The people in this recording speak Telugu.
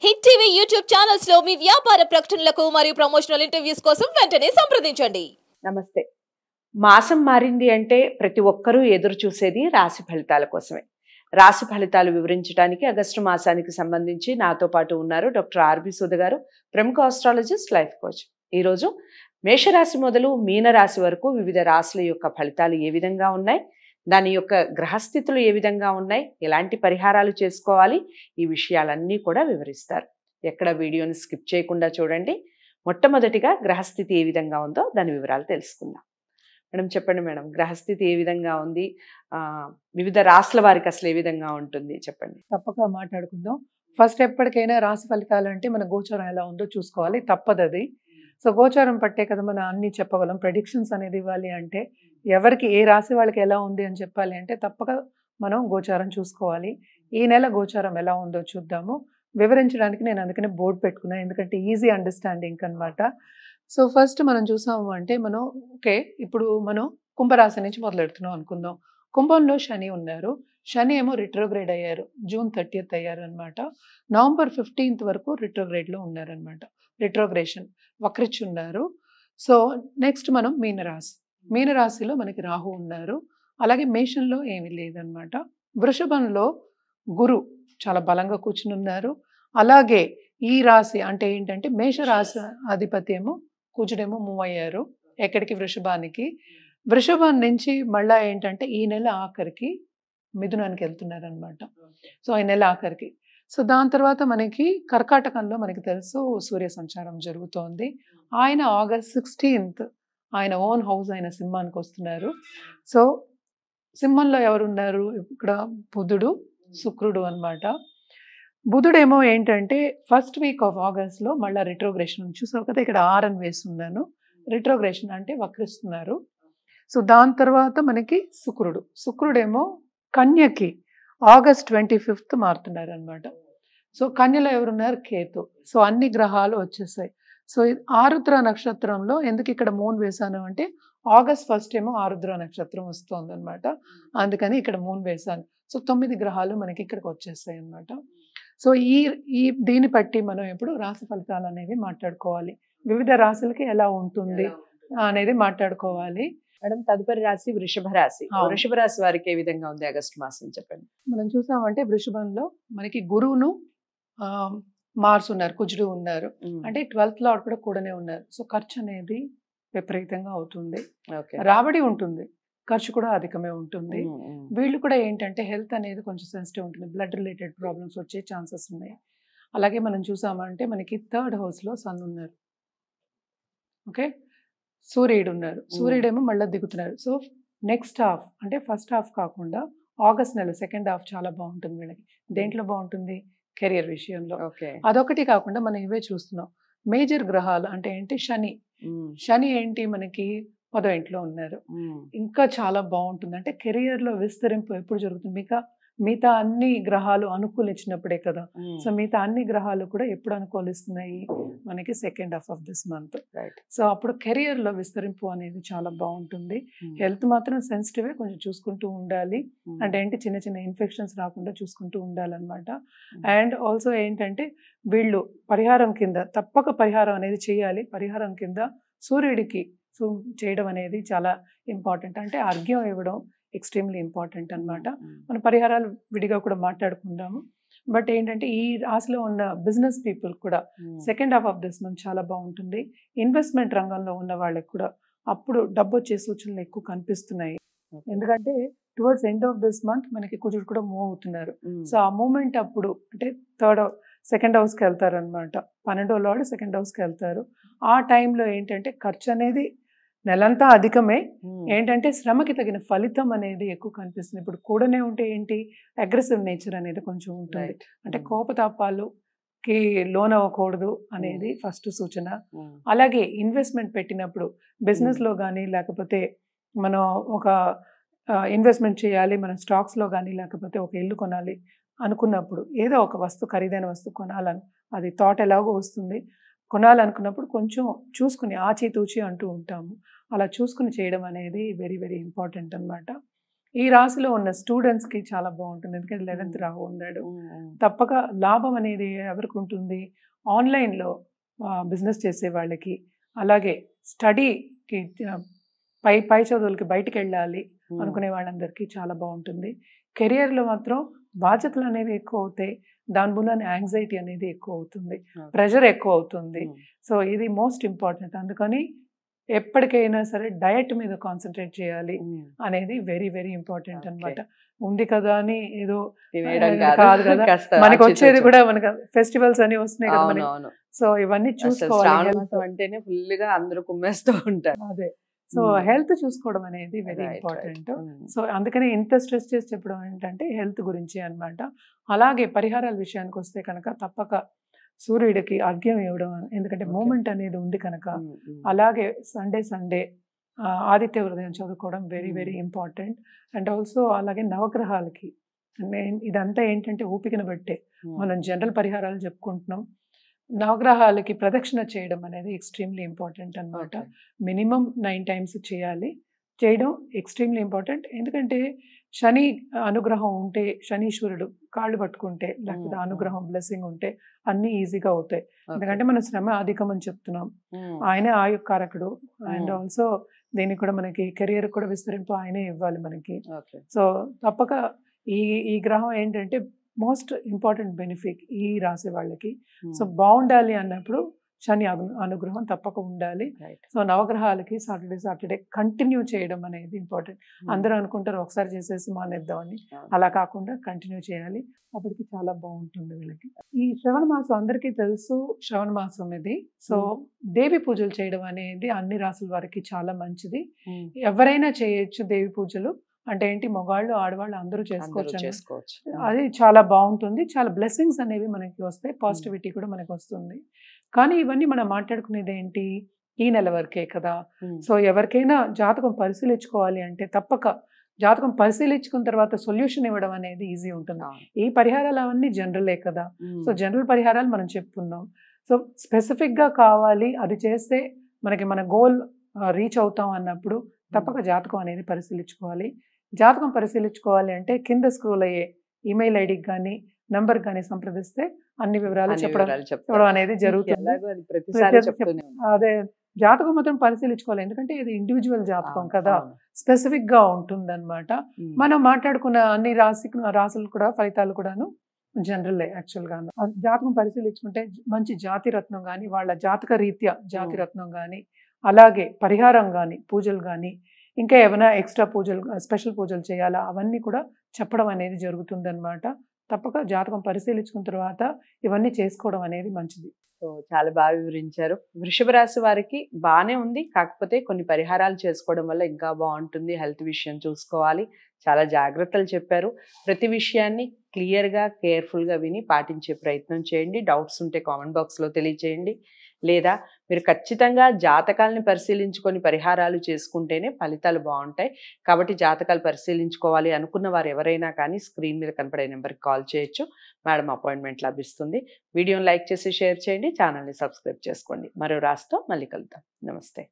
హిట్ టీవీ యూట్యూబ్ ఛానల్స్ లో మీ వ్యాపార ప్రకటనలకు మరియు ప్రమోషనల్ ఇంటర్వ్యూస్ కోసం వెంటనే సంప్రదించండి. నమస్తే. మాసం మారింది అంటే ప్రతి ఒక్కరూ ఎదురు చూసేది రాశి ఫలితాల కోసమే. రాశి ఫలితాలు వివరించడానికి ఆగస్టు మాసానికి సంబంధించి నాతో పాటు ఉన్నారు డాక్టర్ ఆర్బి సుధ గారు, ప్రముఖ ఆస్ట్రాలజిస్ట్, లైఫ్ కోచ్. ఈరోజు మేషరాశి మొదలు మీనరాశి వరకు వివిధ రాశుల యొక్క ఫలితాలు ఏ విధంగా ఉన్నాయి, దాని యొక్క గ్రహస్థితులు ఏ విధంగా ఉన్నాయి, ఎలాంటి పరిహారాలు చేసుకోవాలి, ఈ విషయాలన్నీ కూడా వివరిస్తారు. ఎక్కడ వీడియోని స్కిప్ చేయకుండా చూడండి. మొట్టమొదటిగా గ్రహస్థితి ఏ విధంగా ఉందో దాని వివరాలు తెలుసుకుందాం. మేడం చెప్పండి మేడం, గ్రహస్థితి ఏ విధంగా ఉంది, వివిధ రాశుల వారికి అసలు ఏ విధంగా ఉంటుంది చెప్పండి. తప్పక మాట్లాడుకుందాం. ఫస్ట్ ఎప్పటికైనా రాశి ఫలితాలు అంటే మన గోచారం ఎలా ఉందో చూసుకోవాలి, తప్పదు అది. సో గోచారం పట్టే కదా మనం అన్ని చెప్పగలం. ప్రెడిక్షన్స్ అనేది ఇవ్వాలి అంటే, ఎవరికి ఏ రాశి వాళ్ళకి ఎలా ఉంది అని చెప్పాలి అంటే తప్పక మనం గోచారం చూసుకోవాలి. ఈ నెల గోచారం ఎలా ఉందో చూద్దాము. వివరించడానికి నేను అందుకనే బోర్డు పెట్టుకున్నాను, ఎందుకంటే ఈజీ అండర్స్టాండింగ్ అనమాట. సో ఫస్ట్ మనం చూసాము అంటే మనం ఇప్పుడు మనం కుంభరాశి నుంచి మొదలెడుతున్నాం అనుకుందాం. కుంభంలో శని ఉన్నారు. శని ఏమో రిట్రోగ్రేడ్ అయ్యారు, June 30th అయ్యారు అనమాట. November 15th వరకు రిట్రోగ్రేడ్లో ఉన్నారనమాట. రిట్రోగ్రేషన్ వక్రించి ఉన్నారు. సో నెక్స్ట్ మనం మీనరాశి. మీనరాశిలో మనకి రాహు ఉన్నారు. అలాగే మేషంలో ఏమీ లేదనమాట. వృషభంలో గురు చాలా బలంగా కూర్చుని ఉన్నారు. అలాగే ఈ రాశి అంటే ఏంటంటే మేషరాశి అధిపతి ఏమో కూర్చుడేమో మూవ్ అయ్యారు ఎక్కడికి, వృషభానికి. వృషభం నుంచి మళ్ళా ఏంటంటే ఈ నెల ఆఖరికి మిథునానికి వెళ్తున్నారు అనమాట. సో ఈ నెల ఆఖరికి. సో దాని తర్వాత మనకి కర్కాటకంలో మనకి తెలుసు సూర్య సంచారం జరుగుతోంది. ఆయన August 16th ఆయన ఓన్ హౌస్ అయిన సింహానికి వస్తున్నారు. సో సింహంలో ఎవరున్నారు ఇక్కడ? బుధుడు, శుక్రుడు అనమాట. బుధుడేమో ఏంటంటే ఫస్ట్ వీక్ ఆఫ్ ఆగస్ట్లో మళ్ళీ రిట్రోగ్రేషన్ చూసావు కదా, ఇక్కడ ఆర్ అని వేస్తున్నాను. రిట్రోగ్రేషన్ అంటే వక్రిస్తున్నారు. సో దాని తర్వాత మనకి శుక్రుడేమో కన్యకి August 25th మారుతున్నారు అనమాట. సో కన్యలో ఎవరున్నారు? కేతు. సో అన్ని గ్రహాలు వచ్చేసాయి. సో ఆరుద్ర నక్షత్రంలో ఎందుకు ఇక్కడ మూన్ వేశాను అంటే August 1st ఏమో ఆరుద్ర నక్షత్రం వస్తుంది అనమాట, అందుకని ఇక్కడ మూన్ వేశాను. సో 9 గ్రహాలు మనకి ఇక్కడికి వచ్చేస్తాయి అనమాట. సో ఈ దీన్ని బట్టి మనం ఇప్పుడు రాశి ఫలితాలు అనేవి మాట్లాడుకోవాలి. వివిధ రాశులకి ఎలా ఉంటుంది అనేది మాట్లాడుకోవాలి. మేడం తదుపరి రాశి వృషభ రాశి. వృషభ రాశి వారికి ఏ విధంగా ఉంది ఆగస్టు మాసం చెప్పండి. మనం చూసామంటే వృషభంలో మనకి గురువును మార్స్ ఉన్నారు, కుజుడు ఉన్నారు. అంటే 12th లార్డ్ కూడా కూడానే ఉన్నారు. సో ఖర్చు అనేది విపరీతంగా అవుతుంది, రాబడి ఉంటుంది, ఖర్చు కూడా అధికమే ఉంటుంది. వీళ్ళు కూడా ఏంటంటే హెల్త్ అనేది కొంచెం సెన్సిటివ్ ఉంటుంది, బ్లడ్ రిలేటెడ్ ప్రాబ్లమ్స్ వచ్చే ఛాన్సెస్ ఉన్నాయి. అలాగే మనం చూసామంటే మనకి 3rd హౌస్లో సన్ ఉన్నారు, సూర్యుడు ఉన్నారు. సూర్యుడేమో మళ్ళీ దిగుతున్నారు. సో నెక్స్ట్ హాఫ్ అంటే ఫస్ట్ హాఫ్ కాకుండా ఆగస్ట్ నెల సెకండ్ హాఫ్ చాలా బాగుంటుంది వీళ్ళకి. దేంట్లో బాగుంటుంది? కెరియర్ విషయంలో. అదొకటి కాకుండా మనం ఇవే చూస్తున్నాం. మేజర్ గ్రహాలు అంటే ఏంటి? శని ఏంటి మనకి 10వ ఇంట్లో ఉన్నారు. ఇంకా చాలా బాగుంటుంది. అంటే కెరియర్లో విస్తరింపు ఎప్పుడు జరుగుతుంది? మిగతా అన్ని గ్రహాలు అనుకూలించినప్పుడే కదా. సో మిగతా అన్ని గ్రహాలు కూడా ఎప్పుడు అనుకూలిస్తున్నాయి? మనకి second half of this month. So అప్పుడు కెరియర్లో విస్తరింపు అనేది చాలా బాగుంటుంది. హెల్త్ మాత్రం సెన్సిటివే, కొంచెం చూసుకుంటూ ఉండాలి. అంటే ఏంటి చిన్న చిన్న ఇన్ఫెక్షన్స్ రాకుండా చూసుకుంటూ ఉండాలన్నమాట. అండ్ ఆల్సో ఏంటంటే వీళ్ళు పరిహారం కింద తప్పక పరిహారం అనేది చేయాలి. పరిహారం కింద సూర్యుడికి చేయడం అనేది చాలా ఇంపార్టెంట్. అంటే అర్ఘ్యం ఇవ్వడం ఎక్స్ట్రీమ్లీ ఇంపార్టెంట్ అనమాట. మన పరిహారాలు విడిగా కూడా మాట్లాడుకుందాము. బట్ ఏంటంటే ఈ రాశిలో ఉన్న బిజినెస్ పీపుల్ కూడా second half of this month చాలా బాగుంటుంది. ఇన్వెస్ట్మెంట్ రంగంలో ఉన్న వాళ్ళకి కూడా అప్పుడు డబ్బు వచ్చే సూచనలు ఎక్కువ కనిపిస్తున్నాయి. ఎందుకంటే towards end of this month మనకి కుజుడు కూడా మూవ్ అవుతున్నారు. సో ఆ మూమెంట్ అప్పుడు అంటే సెకండ్ హౌస్కి వెళ్తారు అనమాట. 12వ లార్డ్ సెకండ్ హౌస్కి వెళ్తారు. ఆ టైంలో ఏంటంటే ఖర్చు అనేది నెలంతా అధికమే. ఏంటంటే శ్రమకి తగిన ఫలితం అనేది ఎక్కువ కనిపిస్తుంది. ఇప్పుడు కూడానే ఉంటే ఏంటి, అగ్రెసివ్ నేచర్ అనేది కొంచెం ఉంటుంది. అంటే కోపతాపాలుకి లోన్ అవ్వకూడదు అనేది ఫస్ట్ సూచన. అలాగే ఇన్వెస్ట్మెంట్ పెట్టినప్పుడు బిజినెస్లో కానీ లేకపోతే మనం ఒక ఇన్వెస్ట్మెంట్ చేయాలి, మన స్టాక్స్లో కానీ లేకపోతే ఒక ఇల్లు కొనాలి అనుకున్నప్పుడు, ఏదో ఒక ఖరీదైన వస్తువు కొనాలని అది థాట్ ఎలాగో వస్తుంది. కొనాలనుకున్నప్పుడు కొంచెం చూసుకుని ఆచితూచి అంటూ ఉంటాము. అలా చూసుకుని చేయడం అనేది వెరీ వెరీ ఇంపార్టెంట్ అనమాట. ఈ రాశిలో ఉన్న స్టూడెంట్స్కి చాలా బాగుంటుంది, ఎందుకంటే 11th రాహు ఉన్నాడు. తప్పక లాభం అనేది ఎవరికి ఉంటుంది, ఆన్లైన్లో బిజినెస్ చేసే వాళ్ళకి, అలాగే స్టడీకి పై చదువులకి బయటికి వెళ్ళాలి అనుకునే వాళ్ళందరికీ చాలా బాగుంటుంది. కెరియర్లో మాత్రం బాధ్యతలు అనేవి ఎక్కువ అవుతాయి, దాని మూలాన యాంగ్జైటీ అనేది ఎక్కువ అవుతుంది, ప్రెషర్ ఎక్కువ అవుతుంది. సో ఇది మోస్ట్ ఇంపార్టెంట్. అందుకని ఎప్పటికైనా సరే డయట్ మీద కాన్సన్ట్రేట్ చేయాలి అనేది వెరీ వెరీ ఇంపార్టెంట్ అన్నమాట. ఉంది కదా అని ఏదో కాదు కదా, మనకి వచ్చేది కూడా మనకి ఫెస్టివల్స్ అని వస్తున్నాయి కదా మనకి. సో ఇవన్నీ చూసుకోవాలి, అంటేనే ఫుల్ గా అందరూ కుమ్మేస్తూ ఉంటారు. అదే, సో హెల్త్ చూసుకోవడం అనేది వెరీ ఇంపార్టెంట్. సో అందుకని ఇంత స్ట్రెస్ చేసి చెప్పడం ఏంటంటే హెల్త్ గురించి అన్నమాట. అలాగే పరిహారాల విషయానికి వస్తే కనుక తప్పక సూర్యుడికి అర్ఘ్యం ఇవ్వడం, ఎందుకంటే మూమెంట్ అనేది ఉంది కనుక. అలాగే సండే ఆదిత్య హృదయం చదువుకోవడం very very important. And also అలాగే నవగ్రహాలకి, ఇదంతా ఏంటంటే ఓపికను బట్టే మనం జనరల్ పరిహారాలు చెప్పుకుంటున్నాం. నవగ్రహాలకి ప్రదక్షిణ చేయడం అనేది ఎక్స్ట్రీమ్లీ ఇంపార్టెంట్ అన్నమాట. మినిమం 9 times చేయడం ఎక్స్ట్రీమ్లీ ఇంపార్టెంట్. ఎందుకంటే శని అనుగ్రహం ఉంటే, శనీశ్వరుడు కాళ్ళు పట్టుకుంటే, లేకపోతే అనుగ్రహం బ్లెస్సింగ్ ఉంటే అన్నీ ఈజీగా అవుతాయి. ఎందుకంటే మన శ్రమ అధికం అని చెప్తున్నాం, ఆయనే ఆయుకారకుడు. అండ్ ఆల్సో దీనికి కూడా మనకి కెరియర్ కూడా విస్తరింపు ఆయనే ఇవ్వాలి మనకి. సో తప్పక ఈ గ్రహం ఏంటంటే మోస్ట్ ఇంపార్టెంట్ బెనిఫిట్ ఈ రాశి వాళ్ళకి. సో బాగుండాలి అన్నప్పుడు శని అనుగ్రహం తప్పక ఉండాలి. సో నవగ్రహాలకి సాటర్డే కంటిన్యూ చేయడం అనేది ఇంపార్టెంట్. అందరూ అనుకుంటారు ఒకసారి చేసేసి మానేద్దామని, అలా కాకుండా కంటిన్యూ చేయాలి, అప్పటికి చాలా బాగుంటుంది వీళ్ళకి. ఈ శ్రవణ మాసం అందరికీ తెలుసు, శ్రవణ మాసం ఇది. సో దేవి పూజలు చేయడం అనేది అన్ని రాసుల వారికి చాలా మంచిది. ఎవరైనా చేయొచ్చు దేవి పూజలు. అంటే ఏంటి, మగవాళ్ళు ఆడవాళ్ళు అందరూ చేసుకోవచ్చు. అది చాలా బాగుంటుంది, చాలా బ్లెస్సింగ్స్ అనేవి మనకి వస్తాయి, పాజిటివిటీ కూడా మనకి వస్తుంది. కానీ ఇవన్నీ మనం మాట్లాడుకునేది ఏంటి, ఈ నెల వరకే కదా. సో ఎవరికైనా జాతకం పరిశీలించుకోవాలి అంటే తప్పక జాతకం పరిశీలించుకున్న తర్వాత సొల్యూషన్ ఇవ్వడం అనేది ఈజీ ఉంటుంది. ఈ పరిహారాలు అవన్నీ జనరలే కదా. సో జనరల్ పరిహారాలు మనం చెప్పుకున్నాం. సో స్పెసిఫిక్గా కావాలి, అది చేస్తే మనకి మన గోల్ రీచ్ అవుతాం అన్నప్పుడు తప్పక జాతకం అనేది పరిశీలించుకోవాలి. జాతకం పరిశీలించుకోవాలి అంటే కింద స్క్రోల్ అయ్యే ఈమెయిల్ ఐడికి కానీ నంబర్ కానీ సంప్రదిస్తే అన్ని వివరాలు చెప్పడం అనేది జరుగుతుంది. అదే జాతకం మాత్రం పరిశీలించుకోవాలి, ఎందుకంటే ఇది ఇండివిజువల్ జాతకం కదా, స్పెసిఫిక్ గా ఉంటుంది అనమాట. మనం మాట్లాడుకున్న అన్ని రాసులు కూడా ఫలితాలు కూడాను జనరల్ యాక్చువల్ గా. జాతకం పరిశీలించుకుంటే మంచి జాతిరత్నం కానీ, వాళ్ళ జాతక రీత్యా జాతిరత్నం కానీ, అలాగే పరిహారం కానీ, పూజలు కానీ, ఇంకా ఏమైనా ఎక్స్ట్రా పూజలు, స్పెషల్ పూజలు చేయాలా, అవన్నీ కూడా చెప్పడం అనేది జరుగుతుందన్నమాట. తప్పక జాతకం పరిశీలించుకున్న తర్వాత ఇవన్నీ చేసుకోవడం అనేది మంచిది. సో చాలా బాగా వివరించారు. వృషభ రాశి వారికి బాగానే ఉంది, కాకపోతే కొన్ని పరిహారాలు చేసుకోవడం వల్ల ఇంకా బాగుంటుంది. హెల్త్ విషయం చూసుకోవాలి, చాలా జాగ్రత్తలు చెప్పారు. ప్రతి విషయాన్ని క్లియర్గా కేర్ఫుల్గా విని పాటించే ప్రయత్నం చేయండి. డౌట్స్ ఉంటే కామెంట్ బాక్స్లో తెలియచేయండి, లేదా మీరు ఖచ్చితంగా జాతకాలని పరిశీలించుకొని పరిహారాలు చేసుకుంటేనే ఫలితాలు బాగుంటాయి. కాబట్టి జాతకాలు పరిశీలించుకోవాలి అనుకున్న వారు ఎవరైనా కానీ స్క్రీన్ మీద కనపడే నెంబర్కి కాల్ చేయొచ్చు, మేడం అపాయింట్మెంట్ లభిస్తుంది. వీడియోని లైక్ చేసి షేర్ చేయండి, ఛానల్ని సబ్స్క్రైబ్ చేసుకోండి. మరో రాశితో మళ్ళీ కలుద్దాం. నమస్తే.